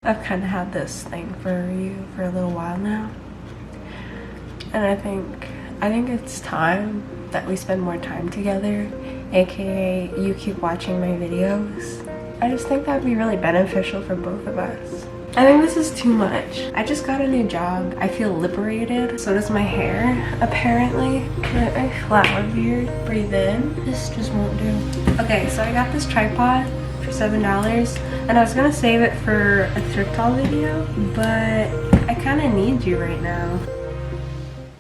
I've kind of had this thing for you for a little while now, and I think it's time that we spend more time together, aka you keep watching my videos. I just think that would be really beneficial for both of us. I think this is too much. I just got a new job. I feel liberated. So does my hair, apparently. My flower beard. Breathe in. This just won't do. Okay, so I got this tripod for $7, and I was gonna save it for a thrift haul video, but I kind of need you right now.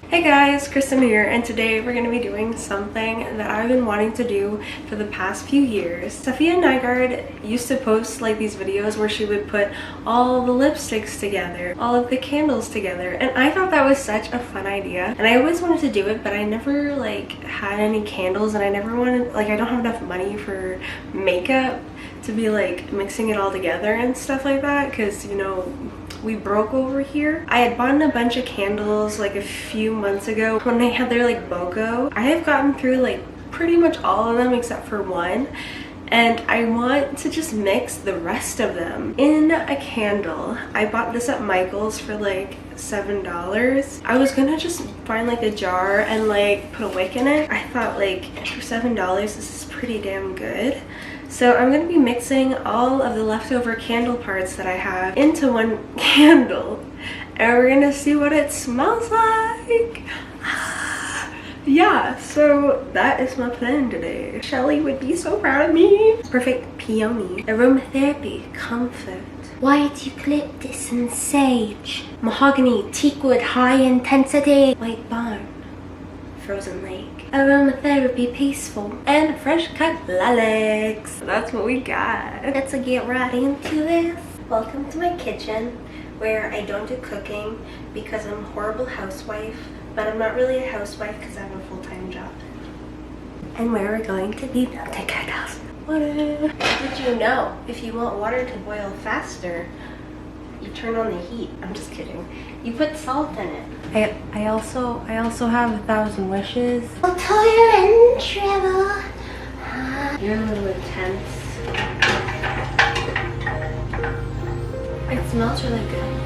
Hey guys, Kristin here, and today we're going to be doing something that I've been wanting to do for the past few years. Sophia Nygaard used to post like these videos where she would put all the lipsticks together, all of the candles together, and I thought that was such a fun idea, and I always wanted to do it, but I never like had any candles, and I never wanted, like, I don't have enough money for makeup to be like mixing it all together and stuff like that, because, you know, we broke over here. I had bought a bunch of candles like a few months ago when they had their like BOGO. I have gotten through like pretty much all of them except for one, and I want to just mix the rest of them in a candle. I bought this at Michael's for like $7. I was gonna just find like a jar and like put a wick in it. I thought like for $7 this is pretty damn good. So I'm going to be mixing all of the leftover candle parts that I have into one candle, and we're going to see what it smells like. Yeah, so that is my plan today. Shelly would be so proud of me. Perfect peony. Aromatherapy, comfort. White eucalyptus and sage. Mahogany, teakwood, high intensity. White barn. Frozen lake. Aromatherapy, peaceful, and fresh cut lilacs. That's what we got. Let's get right into this. Welcome to my kitchen, where I don't do cooking because I'm a horrible housewife, but I'm not really a housewife because I have a full-time job. And where we're going to be melting candles. Water. Did you know if you want water to boil faster, you turn on the heat? I'm just kidding. You put salt in it. I also have 1,000 wishes. I'll tell you in trouble. You're a little intense. It smells really good.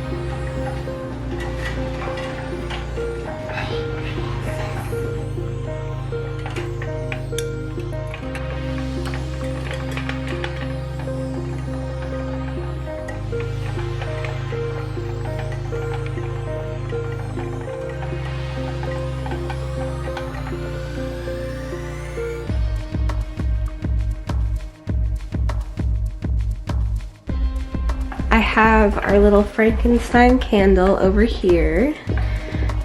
I have our little Frankenstein candle over here,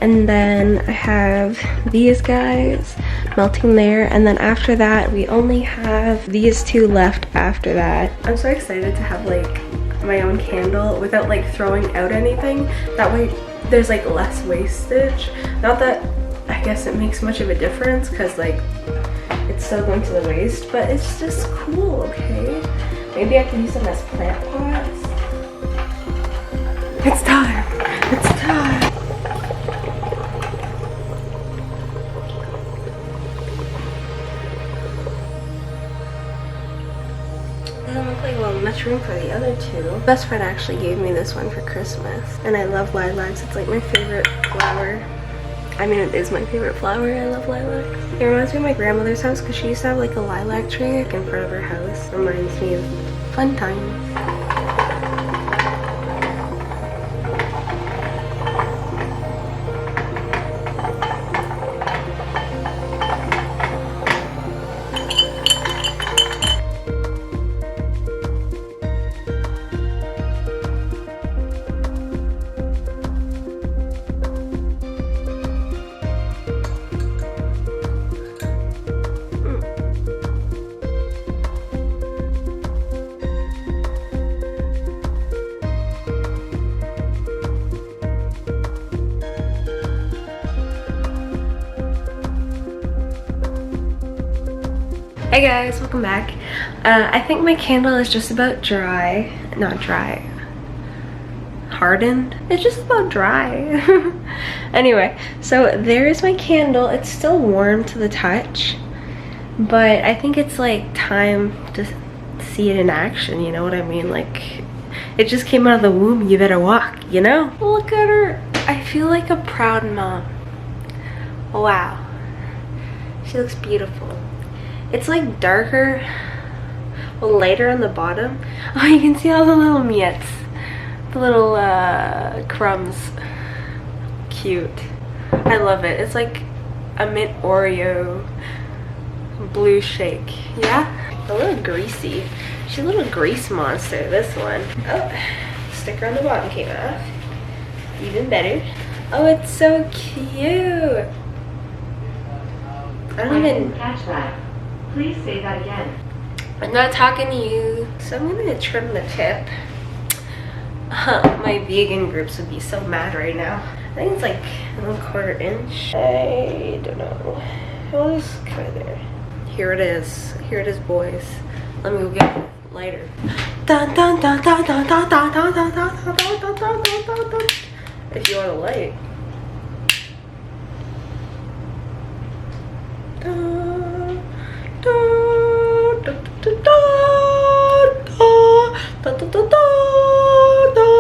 and then I have these guys melting there, and then after that we only have these two left after that. I'm so excited to have like my own candle without like throwing out anything. That way there's like less wastage. Not that I guess it makes much of a difference because like it's still going to the waste, but it's just cool. Okay, maybe I can use them as plant pots. It's time! It's time! Doesn't look like much room for the other two. My best friend actually gave me this one for Christmas, and I love lilacs. It's like my favorite flower. I mean, it is my favorite flower. I love lilacs. It reminds me of my grandmother's house because she used to have like a lilac tree like in front of her house. It reminds me of fun times. Hey guys, welcome back. I think my candle is just about dry. Not dry. Hardened. It's just about dry. Anyway, so there is my candle. It's still warm to the touch, but I think it's like time to see it in action, you know what I mean? Like, It just came out of the womb, you better walk, you know? Look at her. I feel like a proud mom. Wow. She looks beautiful. It's like darker, well, lighter on the bottom. Oh, you can see all the little miets. The little crumbs. Cute. I love it. It's like a mint Oreo blue shake. Yeah? A little greasy. She's a little grease monster, this one. Oh, sticker on the bottom came off. Even better. Oh, it's so cute. I don't even catch that. Please say that again. I'm not talking to you, so I'm gonna trim the tip. My vegan groups would be so mad right now. I think it's like 1/4 inch. I don't know. We'll just cut it there. Here it is. Here it is, boys. Let me go get a lighter. Dun, dun, dun, dun, dun, dun, dun, dun, dun, dun, dun, dun, dun, dun, dun, dun. If you want a light. Dun, dun, dun, dun, dun, dun,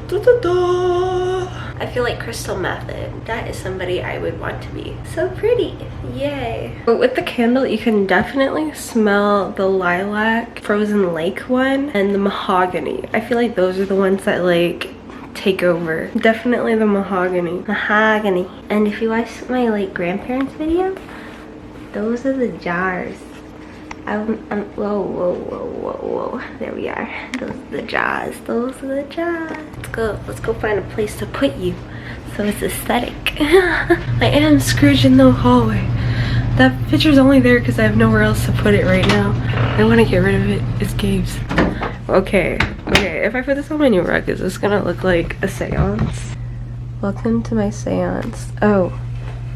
dun, dun, dun. I feel like Crystal Method. That is somebody I would want to be. So pretty. Yay. But with the candle, you can definitely smell the lilac, frozen lake one, and the mahogany. I feel like those are the ones that like take over. Definitely the mahogany. Mahogany. And if you watch my like grandparents video, those are the jars. Whoa, whoa, whoa, whoa, whoa. There we are. Those are the jars. Those are the jars. Let's go find a place to put you so it's aesthetic. I am Scrooge in the hallway. That picture's only there because I have nowhere else to put it right now. I want to get rid of it. It's Gabe's. Okay, if I put this on my new rug, is this gonna look like a seance? Welcome to my seance. Oh,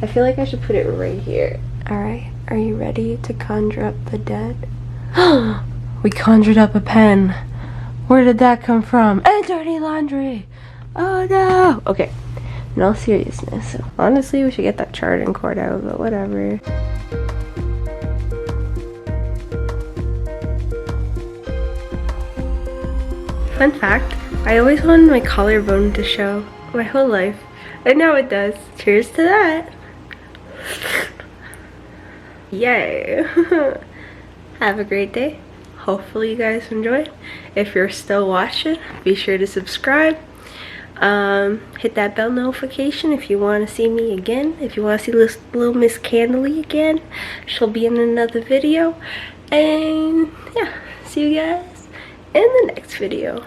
I feel like I should put it right here. Alright, are you ready to conjure up the dead? We conjured up a pen. Where did that come from? And dirty laundry! Oh no! Okay, in all seriousness, honestly we should get that charging cord out, but whatever. Fun fact, I always wanted my collarbone to show my whole life, and now it does. Cheers to that! Yay! Have a great day. Hopefully you guys enjoyed. If you're still watching, be sure to subscribe. Hit that bell notification if you want to see me again. If you want to see little Miss Candlely again, she'll be in another video. And yeah, see you guys in the next video.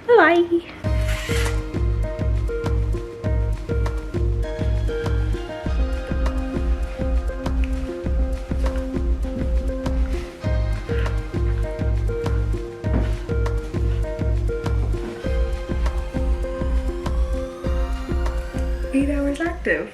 Bye. Active.